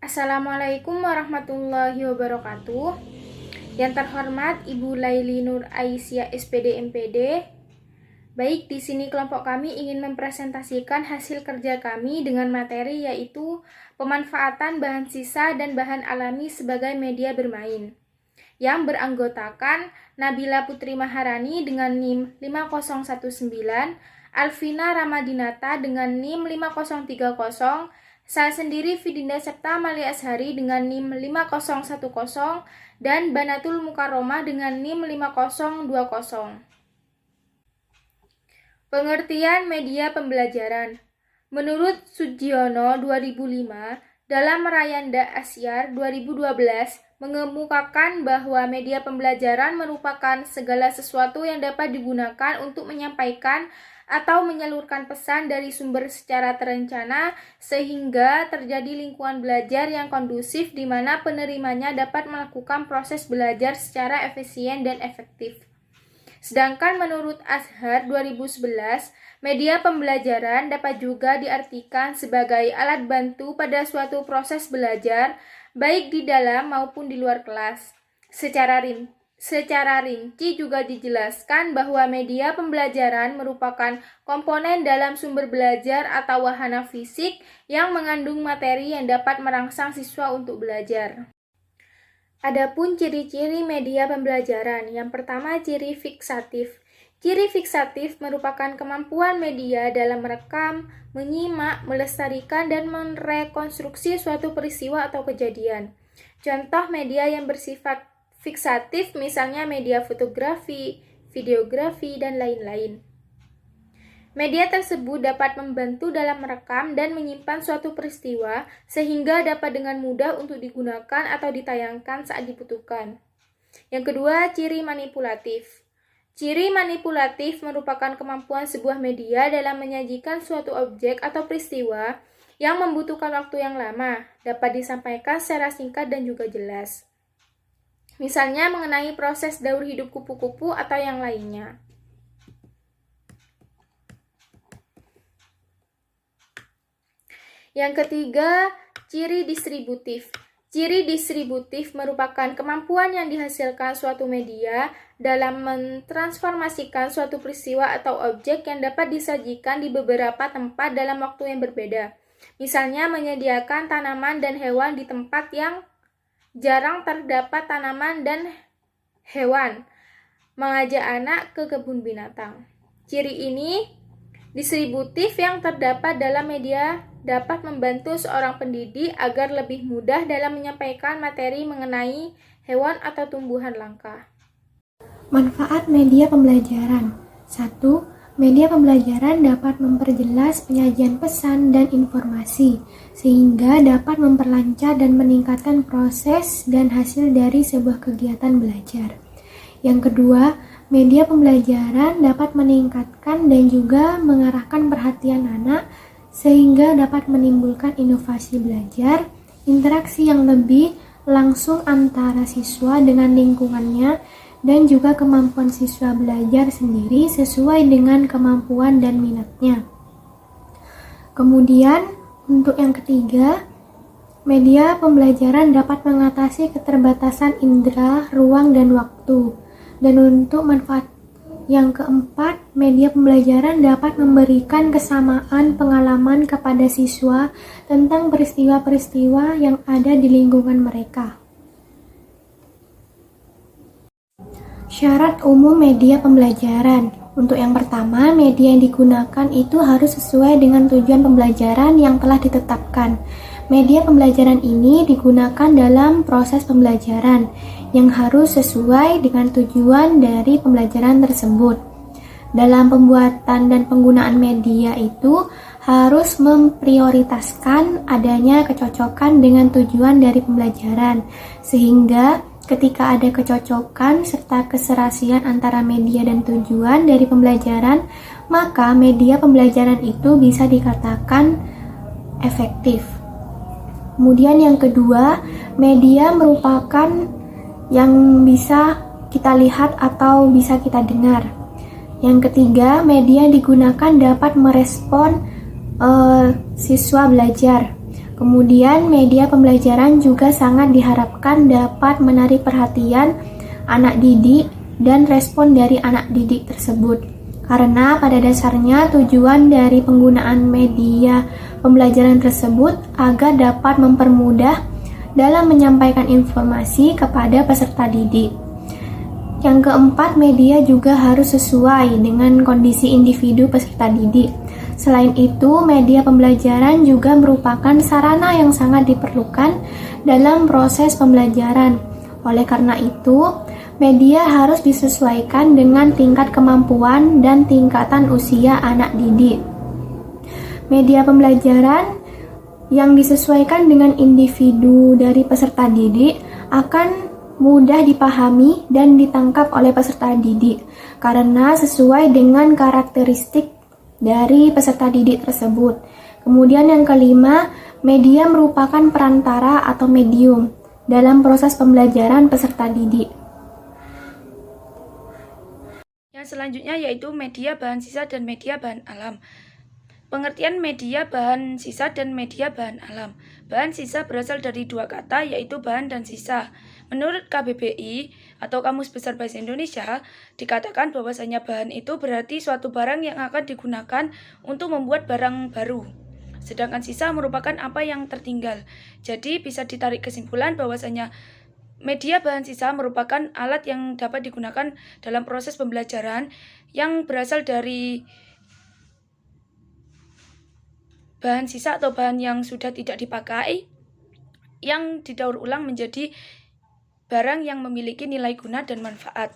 Assalamualaikum warahmatullahi wabarakatuh. Yang terhormat Ibu Laili Nur Aisyah SPD MPD. Baik, di sini kelompok kami ingin mempresentasikan hasil kerja kami dengan materi yaitu pemanfaatan bahan sisa dan bahan alami sebagai media bermain. Yang beranggotakan Nabila Putri Maharani dengan NIM 5019, Alvina Ramadinata dengan NIM 5030, saya sendiri Fidinda Septa Mali Ashari dengan NIM 5010 dan Banatul Mukaromah dengan NIM 5020. Pengertian media pembelajaran. Menurut Sugiono 2005, dalam Rayanda Asyar 2012 mengemukakan bahwa media pembelajaran merupakan segala sesuatu yang dapat digunakan untuk menyampaikan atau menyalurkan pesan dari sumber secara terencana sehingga terjadi lingkungan belajar yang kondusif di mana penerimanya dapat melakukan proses belajar secara efisien dan efektif. Sedangkan menurut Azhar 2011, media pembelajaran dapat juga diartikan sebagai alat bantu pada suatu proses belajar, baik di dalam maupun di luar kelas. Secara rinci juga dijelaskan bahwa media pembelajaran merupakan komponen dalam sumber belajar atau wahana fisik yang mengandung materi yang dapat merangsang siswa untuk belajar. Adapun ciri-ciri media pembelajaran, yang pertama ciri fiksatif. Ciri fiksatif merupakan kemampuan media dalam merekam, menyimak, melestarikan, dan merekonstruksi suatu peristiwa atau kejadian. Contoh media yang bersifat fiksatif misalnya media fotografi, videografi, dan lain-lain. Media tersebut dapat membantu dalam merekam dan menyimpan suatu peristiwa sehingga dapat dengan mudah untuk digunakan atau ditayangkan saat dibutuhkan. Yang kedua, ciri manipulatif. Ciri manipulatif merupakan kemampuan sebuah media dalam menyajikan suatu objek atau peristiwa yang membutuhkan waktu yang lama, dapat disampaikan secara singkat dan juga jelas. Misalnya mengenai proses daur hidup kupu-kupu atau yang lainnya. Yang ketiga, ciri distributif. Ciri distributif merupakan kemampuan yang dihasilkan suatu media dalam mentransformasikan suatu peristiwa atau objek yang dapat disajikan di beberapa tempat dalam waktu yang berbeda. Misalnya menyediakan tanaman dan hewan di tempat yang jarang terdapat tanaman dan hewan, mengajak anak ke kebun binatang. Ciri ini distributif yang terdapat dalam media dapat membantu seorang pendidik agar lebih mudah dalam menyampaikan materi mengenai hewan atau tumbuhan langka. Manfaat media pembelajaran. 1. Media pembelajaran dapat memperjelas penyajian pesan dan informasi, sehingga dapat memperlancar dan meningkatkan proses dan hasil dari sebuah kegiatan belajar. Yang kedua, media pembelajaran dapat meningkatkan dan juga mengarahkan perhatian anak sehingga dapat menimbulkan inovasi belajar, interaksi yang lebih langsung antara siswa dengan lingkungannya, dan juga kemampuan siswa belajar sendiri sesuai dengan kemampuan dan minatnya. Kemudian, untuk yang ketiga, media pembelajaran dapat mengatasi keterbatasan indera, ruang, dan waktu. Dan untuk manfaat yang keempat, media pembelajaran dapat memberikan kesamaan pengalaman kepada siswa tentang peristiwa-peristiwa yang ada di lingkungan mereka. Syarat umum media pembelajaran. Untuk yang pertama, media yang digunakan itu harus sesuai dengan tujuan pembelajaran yang telah ditetapkan. Media pembelajaran ini digunakan dalam proses pembelajaran yang harus sesuai dengan tujuan dari pembelajaran tersebut. Dalam pembuatan dan penggunaan media itu harus memprioritaskan adanya kecocokan dengan tujuan dari pembelajaran, sehingga ketika ada kecocokan serta keserasian antara media dan tujuan dari pembelajaran, maka media pembelajaran itu bisa dikatakan efektif. Kemudian yang kedua, media merupakan yang bisa kita lihat atau bisa kita dengar. Yang ketiga, media yang digunakan dapat merespon siswa belajar. Kemudian media pembelajaran juga sangat diharapkan dapat menarik perhatian anak didik dan respon dari anak didik tersebut. Karena pada dasarnya tujuan dari penggunaan media pembelajaran tersebut agar dapat mempermudah dalam menyampaikan informasi kepada peserta didik. Yang keempat, media juga harus sesuai dengan kondisi individu peserta didik. Selain itu, media pembelajaran juga merupakan sarana yang sangat diperlukan dalam proses pembelajaran. Oleh karena itu, media harus disesuaikan dengan tingkat kemampuan dan tingkatan usia anak didik. Media pembelajaran yang disesuaikan dengan individu dari peserta didik akan mudah dipahami dan ditangkap oleh peserta didik karena sesuai dengan karakteristik dari peserta didik tersebut. Kemudian yang kelima, media merupakan perantara atau medium dalam proses pembelajaran peserta didik. Yang selanjutnya yaitu media bahan sisa dan media bahan alam. Pengertian media bahan sisa dan media bahan alam. Bahan sisa berasal dari dua kata yaitu bahan dan sisa. Menurut KBBI atau Kamus Besar Bahasa Indonesia, dikatakan bahwasanya bahan itu berarti suatu barang yang akan digunakan untuk membuat barang baru. Sedangkan sisa merupakan apa yang tertinggal. Jadi bisa ditarik kesimpulan bahwasanya media bahan sisa merupakan alat yang dapat digunakan dalam proses pembelajaran yang berasal dari bahan sisa atau bahan yang sudah tidak dipakai, yang didaur ulang menjadi barang yang memiliki nilai guna dan manfaat.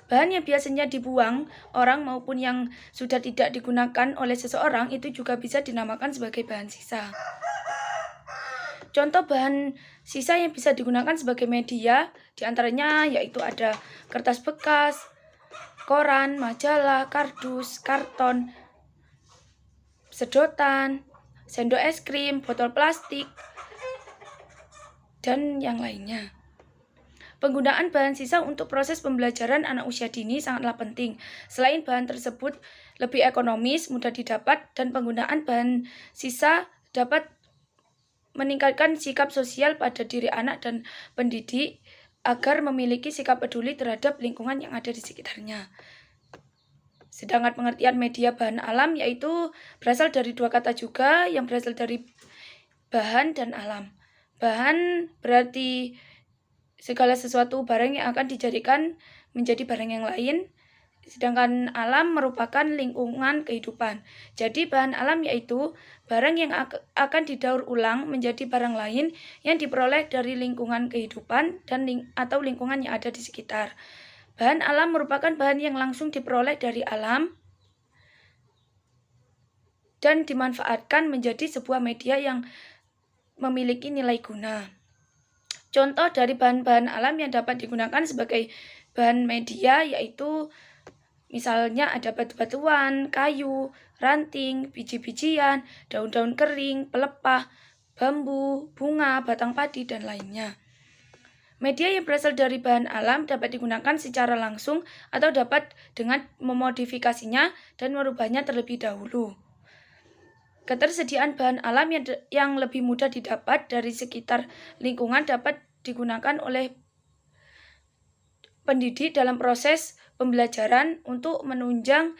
Bahan yang biasanya dibuang orang maupun yang sudah tidak digunakan oleh seseorang itu juga bisa dinamakan sebagai bahan sisa. Contoh bahan sisa yang bisa digunakan sebagai media diantaranya yaitu ada kertas bekas, koran, majalah, kardus, karton, sedotan, sendok es krim, botol plastik, dan yang lainnya. Penggunaan bahan sisa untuk proses pembelajaran anak usia dini sangatlah penting. Selain bahan tersebut lebih ekonomis, mudah didapat, dan penggunaan bahan sisa dapat meningkatkan sikap sosial pada diri anak dan pendidik agar memiliki sikap peduli terhadap lingkungan yang ada di sekitarnya. Sedangkan pengertian media bahan alam yaitu berasal dari dua kata juga yang berasal dari bahan dan alam. Bahan berarti segala sesuatu barang yang akan dijadikan menjadi barang yang lain. Sedangkan alam merupakan lingkungan kehidupan. Jadi bahan alam yaitu barang yang akan didaur ulang menjadi barang lain yang diperoleh dari lingkungan kehidupan dan atau lingkungan yang ada di sekitar. Bahan alam merupakan bahan yang langsung diperoleh dari alam dan dimanfaatkan menjadi sebuah media yang memiliki nilai guna. Contoh dari bahan-bahan alam yang dapat digunakan sebagai bahan media yaitu misalnya ada batu-batuan, kayu, ranting, biji-bijian, daun-daun kering, pelepah, bambu, bunga, batang padi, dan lainnya. Media yang berasal dari bahan alam dapat digunakan secara langsung atau dapat dengan memodifikasinya dan merubahnya terlebih dahulu. Ketersediaan bahan alam yang lebih mudah didapat dari sekitar lingkungan dapat digunakan oleh pendidik dalam proses pembelajaran untuk menunjang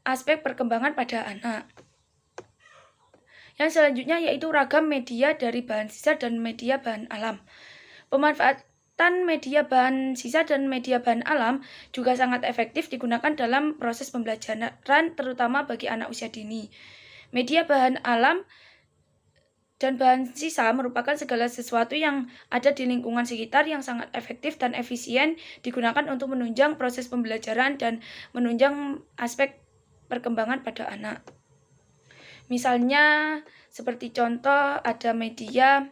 aspek perkembangan pada anak. Yang selanjutnya yaitu ragam media dari bahan sisa dan media bahan alam. Pemanfaatan media bahan sisa dan media bahan alam juga sangat efektif digunakan dalam proses pembelajaran terutama bagi anak usia dini. Media bahan alam dan bahan sisa merupakan segala sesuatu yang ada di lingkungan sekitar yang sangat efektif dan efisien digunakan untuk menunjang proses pembelajaran dan menunjang aspek perkembangan pada anak. Misalnya seperti contoh ada media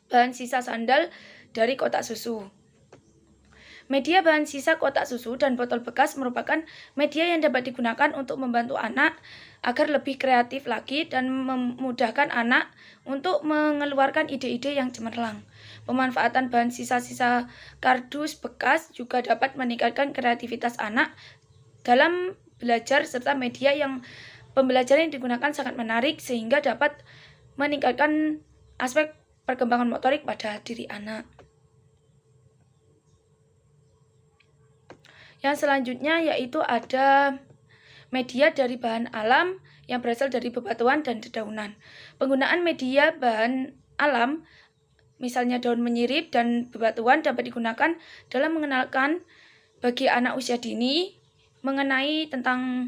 bahan sisa sandal dari kotak susu. Media bahan sisa kotak susu dan botol bekas merupakan media yang dapat digunakan untuk membantu anak agar lebih kreatif lagi dan memudahkan anak untuk mengeluarkan ide-ide yang cemerlang. Pemanfaatan bahan sisa-sisa kardus bekas juga dapat meningkatkan kreativitas anak dalam belajar serta media yang pembelajaran yang digunakan sangat menarik sehingga dapat meningkatkan aspek perkembangan motorik pada diri anak. Yang selanjutnya yaitu ada media dari bahan alam yang berasal dari bebatuan dan dedaunan. Penggunaan media bahan alam, misalnya daun menyirip dan bebatuan, dapat digunakan dalam mengenalkan bagi anak usia dini mengenai tentang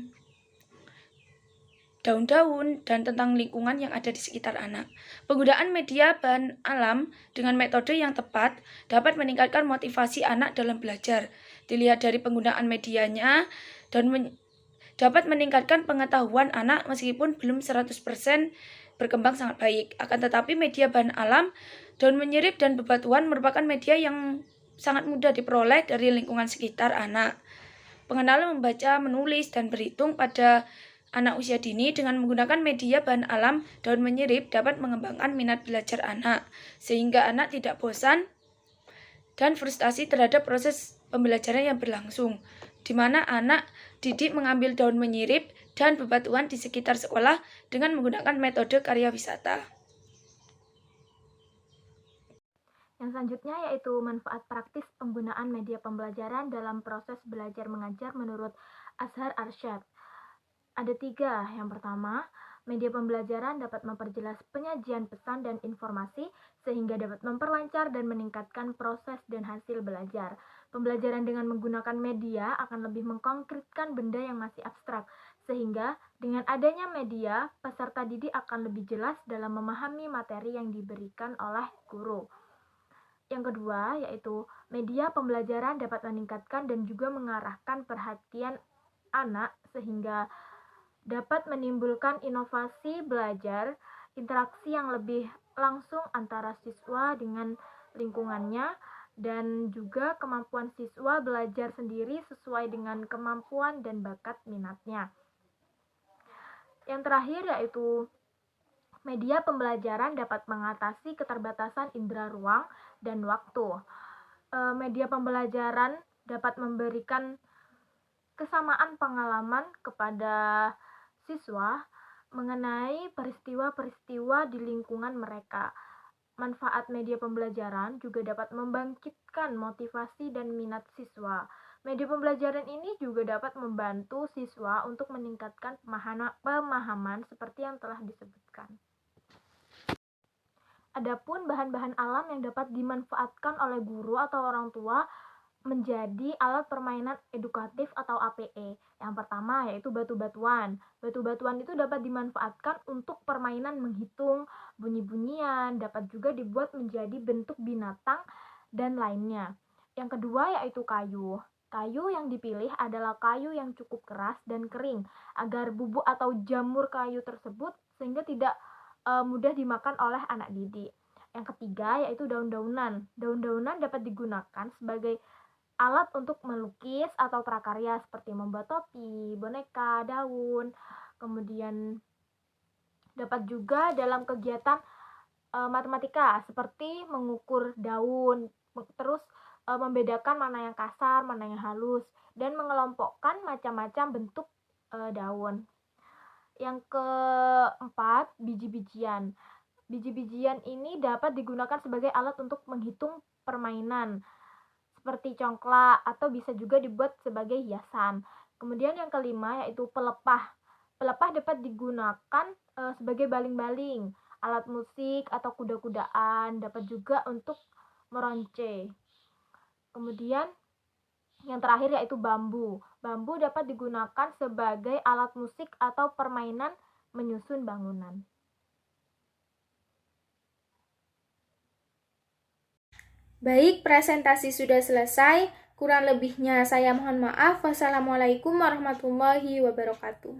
daun-daun dan tentang lingkungan yang ada di sekitar anak. Penggunaan media bahan alam dengan metode yang tepat dapat meningkatkan motivasi anak dalam belajar. Dilihat dari penggunaan medianya dan dapat meningkatkan pengetahuan anak meskipun belum 100% berkembang sangat baik. Akan tetapi media bahan alam, daun menyirip dan bebatuan merupakan media yang sangat mudah diperoleh dari lingkungan sekitar anak. Pengenalan membaca, menulis, dan berhitung pada anak usia dini dengan menggunakan media bahan alam daun menyirip dapat mengembangkan minat belajar anak, sehingga anak tidak bosan dan frustasi terhadap proses pembelajaran yang berlangsung, di mana anak didik mengambil daun menyirip dan bebatuan di sekitar sekolah dengan menggunakan metode karya wisata. Yang selanjutnya yaitu manfaat praktis penggunaan media pembelajaran dalam proses belajar mengajar menurut Azhar Arsyad. Ada 3. Yang pertama, media pembelajaran dapat memperjelas penyajian pesan dan informasi sehingga dapat memperlancar dan meningkatkan proses dan hasil belajar. Pembelajaran dengan menggunakan media akan lebih mengkonkretkan benda yang masih abstrak, sehingga dengan adanya media, peserta didik akan lebih jelas dalam memahami materi yang diberikan oleh guru. Yang kedua, yaitu media pembelajaran dapat meningkatkan dan juga mengarahkan perhatian anak sehingga dapat menimbulkan inovasi belajar, interaksi yang lebih langsung antara siswa dengan lingkungannya, dan juga kemampuan siswa belajar sendiri sesuai dengan kemampuan dan bakat minatnya. Yang terakhir yaitu media pembelajaran dapat mengatasi keterbatasan indera ruang dan waktu. Media pembelajaran dapat memberikan kesamaan pengalaman kepada siswa mengenai peristiwa-peristiwa di lingkungan mereka. Manfaat media pembelajaran juga dapat membangkitkan motivasi dan minat siswa. Media pembelajaran ini juga dapat membantu siswa untuk meningkatkan pemahaman seperti yang telah disebutkan. Adapun bahan-bahan alam yang dapat dimanfaatkan oleh guru atau orang tua menjadi alat permainan edukatif atau APE. Yang pertama yaitu batu-batuan. Batu-batuan itu dapat dimanfaatkan untuk permainan menghitung, bunyi-bunyian, dapat juga dibuat menjadi bentuk binatang dan lainnya. Yang kedua yaitu kayu. Kayu yang dipilih adalah kayu yang cukup keras dan kering agar bubuk atau jamur kayu tersebut sehingga tidak mudah dimakan oleh anak didik. Yang ketiga yaitu daun-daunan. Daun-daunan dapat digunakan sebagai alat untuk melukis atau prakarya seperti membuat topi, boneka, daun. Kemudian dapat juga dalam kegiatan matematika seperti mengukur daun, terus membedakan mana yang kasar, mana yang halus, dan mengelompokkan macam-macam bentuk daun. Yang keempat, biji-bijian. Biji-bijian ini dapat digunakan sebagai alat untuk menghitung permainan seperti congklak atau bisa juga dibuat sebagai hiasan. Kemudian yang kelima yaitu pelepah. Pelepah dapat digunakan sebagai baling-baling, alat musik atau kuda-kudaan, dapat juga untuk meronce. Kemudian yang terakhir yaitu bambu. Bambu dapat digunakan sebagai alat musik atau permainan menyusun bangunan. Baik, presentasi sudah selesai. Kurang lebihnya saya mohon maaf. Wassalamualaikum warahmatullahi wabarakatuh.